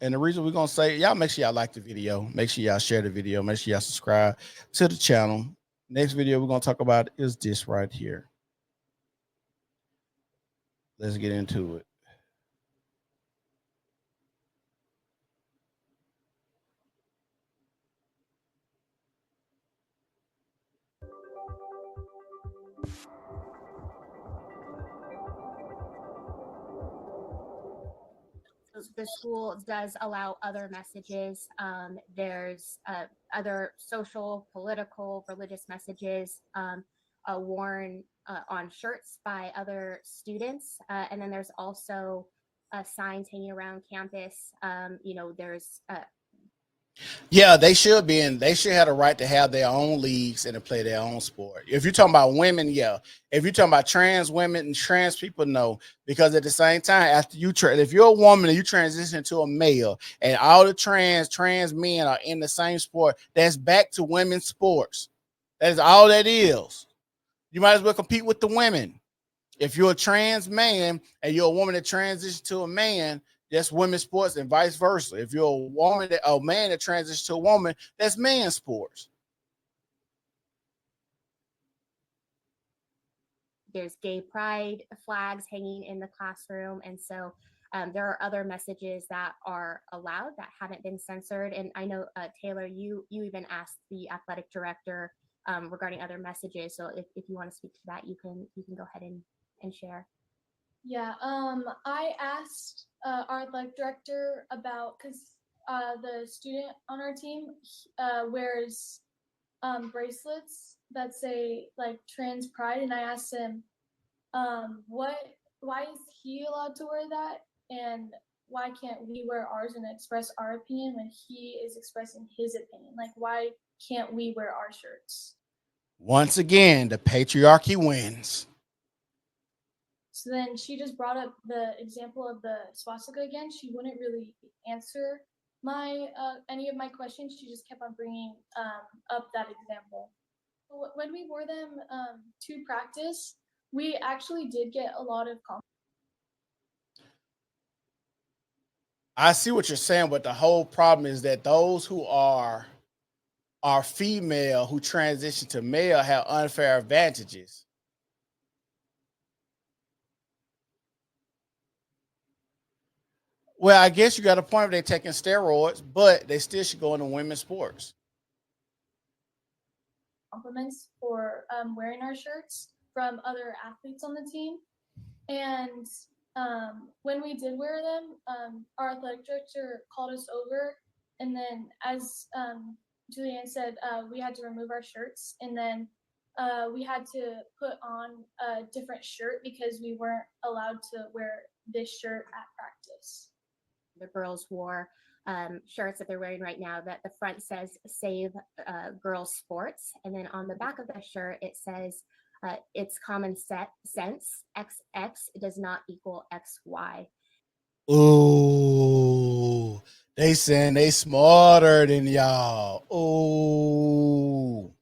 And the reason we're gonna say, y'all make sure y'all like the video, make sure y'all share the video, make sure y'all subscribe to the channel. Next video we're gonna talk about is this right here. Let's get into it. The school does allow other messages. There's other social, political, religious messages worn on shirts by other students. And then there's also signs hanging around campus. There's Yeah, they should be in. They should have the right to have their own leagues and to play their own sport. If you're talking about women, yeah. If you're talking about trans women and trans people, no. Because at the same time, after you if you're a woman and you transition to a male, and all the trans men are in the same sport, that's back to women's sports. That is all that is. You might as well compete with the women. If you're a trans man and you're a woman that transitions to a man, that's women's sports, and vice versa. If you're a man that transitions to a woman, that's man's sports. There's gay pride flags hanging in the classroom, and so there are other messages that are allowed that haven't been censored. And I know Taylor, you even asked the athletic director regarding other messages. So if you want to speak to that, you can go ahead and share. Yeah, I asked our athletic director about, because the student on our team wears bracelets that say like trans pride, and I asked him why is he allowed to wear that, and why can't we wear ours and express our opinion when he is expressing his opinion? Like, why can't we wear our shirts? Once again, the patriarchy wins. So then she just brought up the example of the swastika again. She wouldn't really answer my any of my questions. She just kept on bringing up that example. When we wore them to practice, we actually did get a lot of compliments. I see what you're saying, but the whole problem is that those who are female who transition to male have unfair advantages. Well, I guess you got a point if they're taking steroids, but they still should go into women's sports. Compliments for wearing our shirts from other athletes on the team. And when we did wear them, our athletic director called us over. And then, as Julianne said, we had to remove our shirts. And then we had to put on a different shirt because we weren't allowed to wear this shirt at practice. The girls wore shirts that they're wearing right now that the front says Save Girls Sports, and then on the back of the shirt it says it's common sense, XX does not equal XY. Ooh, they saying they smarter than y'all. Ooh.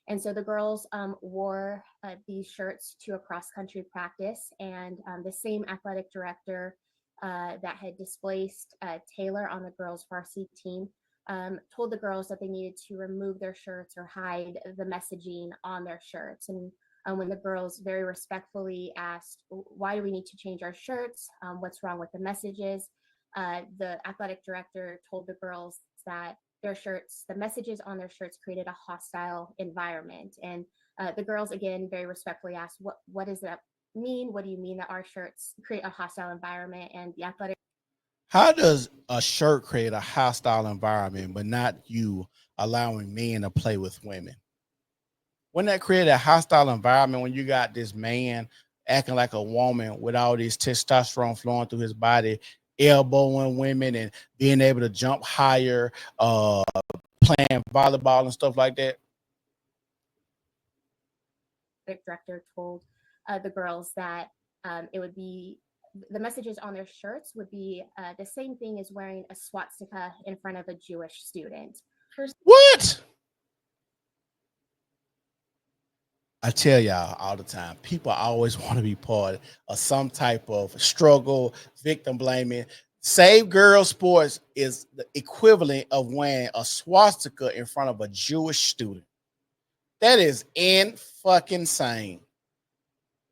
And so the girls wore these shirts to a cross country practice, and the same athletic director that had displaced Taylor on the girls' varsity team told the girls that they needed to remove their shirts or hide the messaging on their shirts. And when the girls very respectfully asked, why do we need to change our shirts? What's wrong with the messages? The athletic director told the girls that their shirts, the messages on their shirts created a hostile environment. And the girls, again, very respectfully asked, what does that mean? What do you mean that our shirts create a hostile environment? And the athletic, How does a shirt create a hostile environment, but not you allowing men to play with women? Wouldn't that create a hostile environment when you got this man acting like a woman with all this testosterone flowing through his body, elbowing women and being able to jump higher, playing volleyball and stuff like that? director told the girls that it would be the messages on their shirts would be the same thing as wearing a swastika in front of a Jewish student. What? I tell y'all all the time, people always want to be part of some type of struggle, victim blaming. Save Girls Sports is the equivalent of wearing a swastika in front of a Jewish student. That is fucking insane.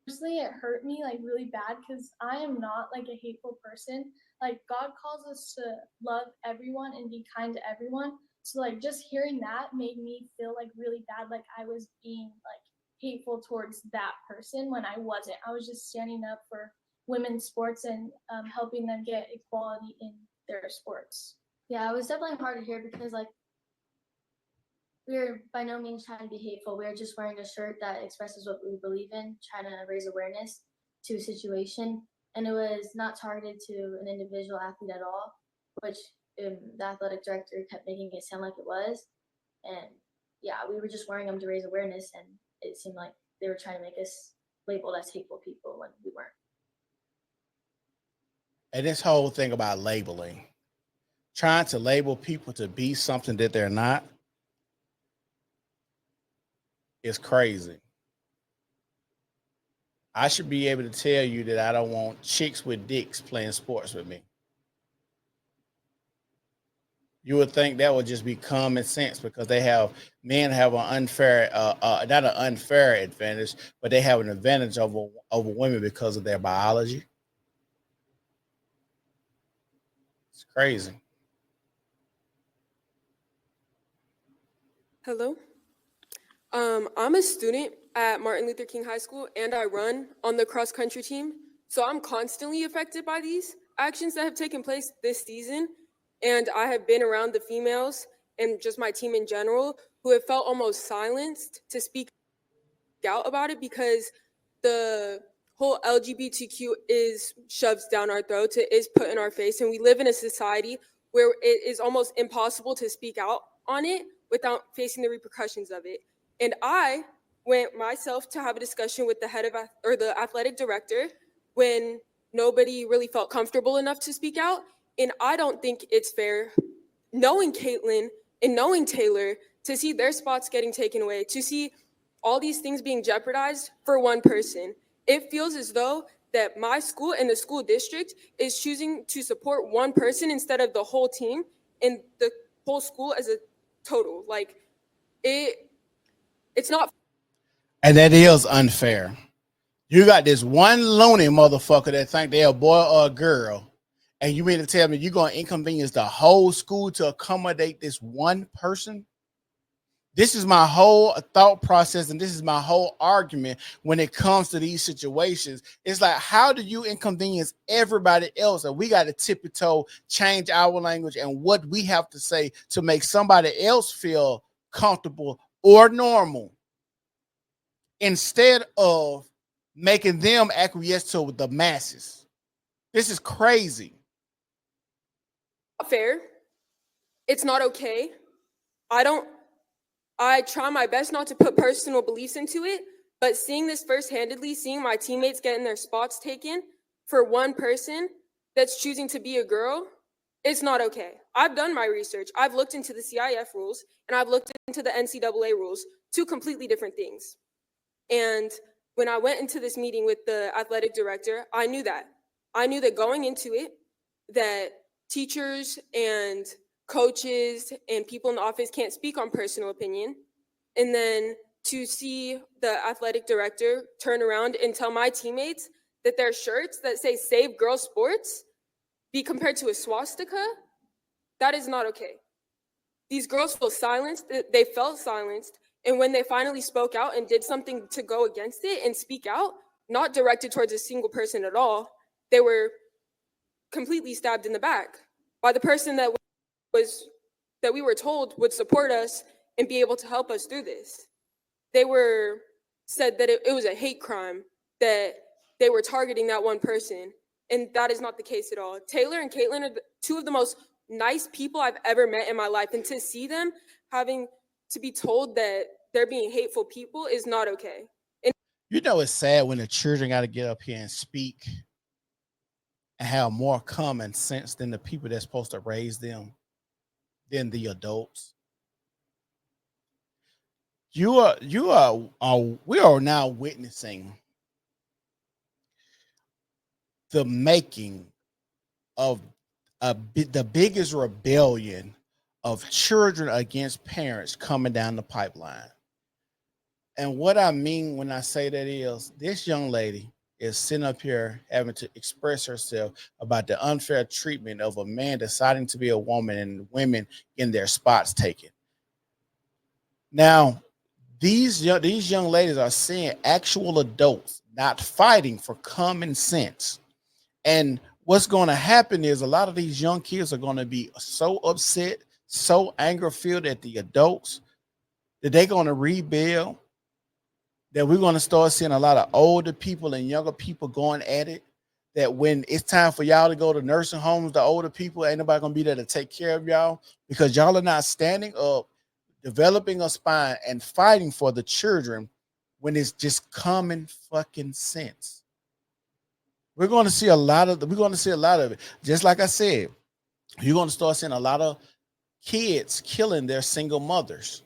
Honestly, it hurt me like really bad because I am not like a hateful person. Like God calls us to love everyone and be kind to everyone. So like just hearing that made me feel like really bad, like I was being like hateful towards that person when I wasn't. I was just standing up for women's sports and helping them get equality in their sports. Yeah, it was definitely hard to hear because like we were by no means trying to be hateful. We were just wearing a shirt that expresses what we believe in, trying to raise awareness to a situation. And it was not targeted to an individual athlete at all, which the athletic director kept making it sound like it was. And yeah, we were just wearing them to raise awareness, and it seemed like they were trying to make us labeled as hateful people when we weren't. And this whole thing about labeling, trying to label people to be something that they're not, is crazy. I should be able to tell you that I don't want chicks with dicks playing sports with me. You would think that would just be common sense because men have an unfair, not an unfair advantage, but they have an advantage over women because of their biology. It's crazy. Hello. I'm a student at Martin Luther King High School, and I run on the cross country team. So I'm constantly affected by these actions that have taken place this season. And I have been around the females and just my team in general who have felt almost silenced to speak out about it because the whole LGBTQ is shoved down our throats, it is put in our face. And we live in a society where it is almost impossible to speak out on it without facing the repercussions of it. And I went myself to have a discussion with the head of the athletic director when nobody really felt comfortable enough to speak out. And I don't think it's fair, knowing Caitlin and knowing Taylor, to see their spots getting taken away, to see all these things being jeopardized for one person. It feels as though that my school and the school district is choosing to support one person instead of the whole team and the whole school as a total. Like it's not. And that is unfair. You got this one loony motherfucker that think they're a boy or a girl, and you mean to tell me you're going to inconvenience the whole school to accommodate this one person? This is my whole thought process, and this is my whole argument when it comes to these situations. It's like, how do you inconvenience everybody else? And we got to tippy toe, change our language and what we have to say to make somebody else feel comfortable or normal, instead of making them acquiesce to the masses. This is crazy. Not fair. It's not okay. I try my best not to put personal beliefs into it, but seeing this first-handedly, seeing my teammates getting their spots taken for one person that's choosing to be a girl, it's not okay. I've done my research. I've looked into the CIF rules, and I've looked into the NCAA rules, two completely different things. And when I went into this meeting with the athletic director, I knew that. I knew that going into it, that teachers and coaches and people in the office can't speak on personal opinion. And then to see the athletic director turn around and tell my teammates that their shirts that say Save Girls Sports be compared to a swastika, that is not okay. These girls feel silenced. They felt silenced. And when they finally spoke out and did something to go against it and speak out, not directed towards a single person at all, they were completely stabbed in the back by the person that we were told would support us and be able to help us through this. They were said that it was a hate crime, that they were targeting that one person, and that is not the case at all. Taylor and Caitlin are two of the most nice people I've ever met in my life, and to see them having to be told that they're being hateful people is not okay. And you know, it's sad when the children got to get up here and speak and have more common sense than the people that's supposed to raise them, than the adults. We are now witnessing the making of the biggest rebellion of children against parents coming down the pipeline. And what I mean when I say that is this young lady is sitting up here having to express herself about the unfair treatment of a man deciding to be a woman and women in their spots taken. Now, these young ladies are seeing actual adults not fighting for common sense. And what's going to happen is a lot of these young kids are going to be so upset, so anger filled at the adults that they're going to rebel, that we're going to start seeing a lot of older people and younger people going at it. That when it's time for y'all to go to nursing homes, the older people, ain't nobody going to be there to take care of y'all because y'all are not standing up, developing a spine, and fighting for the children when it's just common fucking sense. We're going to see a lot of it. Just like I said, you're going to start seeing a lot of kids killing their single mothers.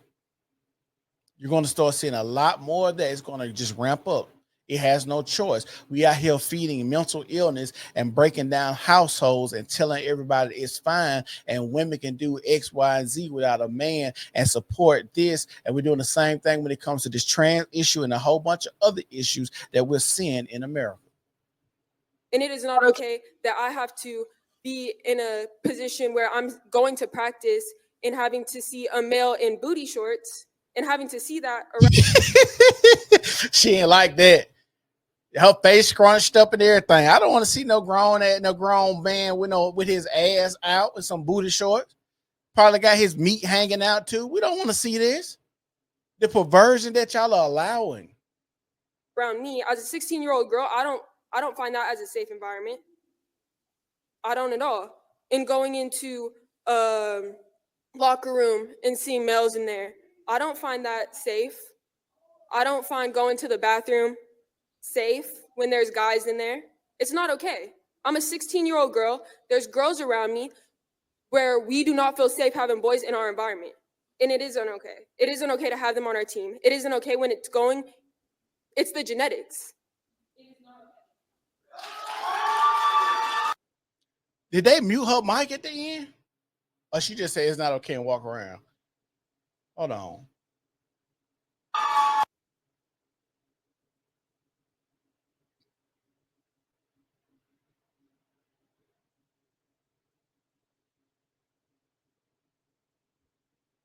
You're going to start seeing a lot more of that. It's going to just ramp up. It has no choice. We out here feeding mental illness and breaking down households and telling everybody it's fine and women can do X, Y, and Z without a man and support this. And we're doing the same thing when it comes to this trans issue and a whole bunch of other issues that we're seeing in America. And it is not okay that I have to be in a position where I'm going to practice and having to see a male in booty shorts and having to see that around. She ain't like that. Her face scrunched up and everything. I don't want to see no grown man with his ass out with some booty shorts. Probably got his meat hanging out too. We don't want to see this. The perversion that y'all are allowing Around me as a 16-year-old girl, I don't find that as a safe environment. I don't at all. And going into locker room and seeing males in there, I don't find that safe. I don't find going to the bathroom safe when there's guys in there. It's not okay. I'm a 16-year-old girl. There's girls around me where we do not feel safe having boys in our environment. And it isn't okay. It isn't okay to have them on our team. It isn't okay when it's the genetics. Did they mute her mic at the end? Or she just said it's not okay and walk around? Hold on.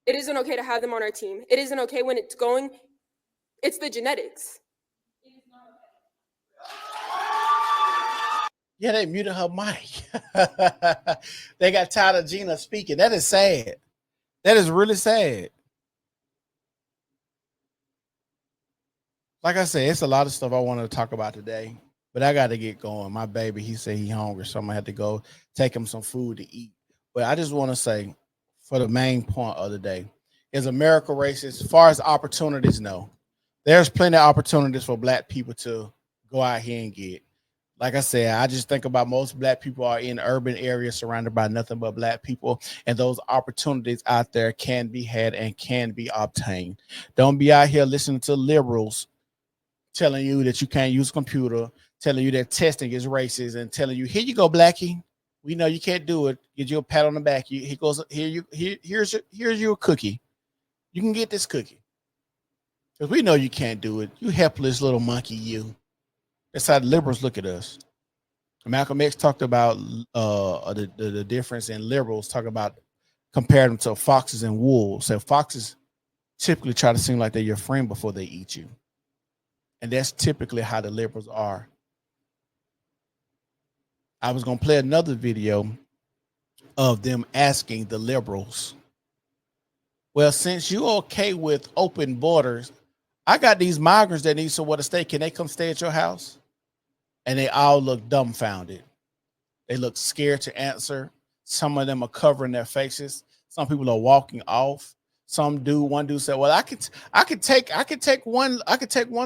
It isn't okay to have them on our team. It isn't okay when it's the genetics. Yeah, they muted her mic. They got tired of Gina speaking. That is sad. That is really sad. Like I said, it's a lot of stuff I wanted to talk about today, but I got to get going. My baby, he said he's hungry, so I'm going to have to go take him some food to eat. But I just want to say, for the main point of the day, is America racist? As far as opportunities, no. There's plenty of opportunities for Black people to go out here and get. Like I said, I just think about most Black people are in urban areas surrounded by nothing but Black people, and those opportunities out there can be had and can be obtained. Don't be out here listening to liberals telling you that you can't use a computer, telling you that testing is racist, and telling you, here you go, Blackie. We know you can't do it. Get you a pat on the back. He goes, here's your cookie. You can get this cookie. Because we know you can't do it. You helpless little monkey, you. That's how the liberals look at us. Malcolm X talked about the difference in liberals, talking about comparing them to foxes and wolves. So foxes typically try to seem like they're your friend before they eat you. And that's typically how the liberals are. I was going to play another video of them asking the liberals, well, since you're okay with open borders, I got these migrants that need somewhere to stay. Can they come stay at your house? And they all look dumbfounded. They look scared to answer. Some of them are covering their faces. Some people are walking off. One dude said, well, I could take one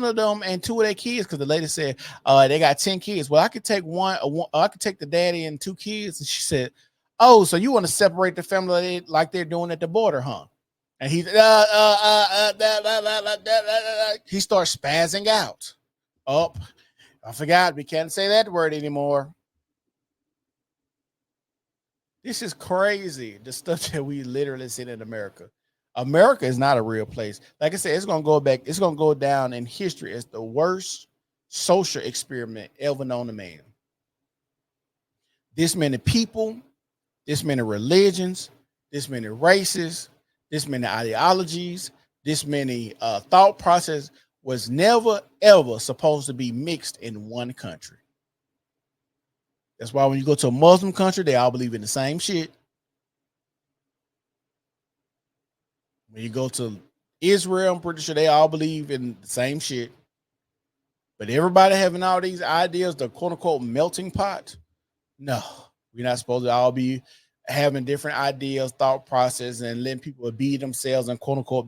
of them and two of their kids, because the lady said they got 10 kids. Well, I could take I could take the daddy and two kids. And she said, oh, so you want to separate the family like they're doing at the border, huh? And he starts spazzing out. Oh, I forgot. We can't say that word anymore. This is crazy. The stuff that we literally see in America. America is not a real place. Like I said, it's gonna go back. It's gonna go down in history as the worst social experiment ever known to man. This many people, this many religions, this many races, this many ideologies, this many thought process was never ever supposed to be mixed in one country. That's why when you go to a Muslim country, they all believe in the same shit. When you go to Israel, I'm pretty sure they all believe in the same shit. But everybody having all these ideas, the quote unquote melting pot. No, we're not supposed to all be having different ideas, thought process, and letting people be themselves and quote unquote be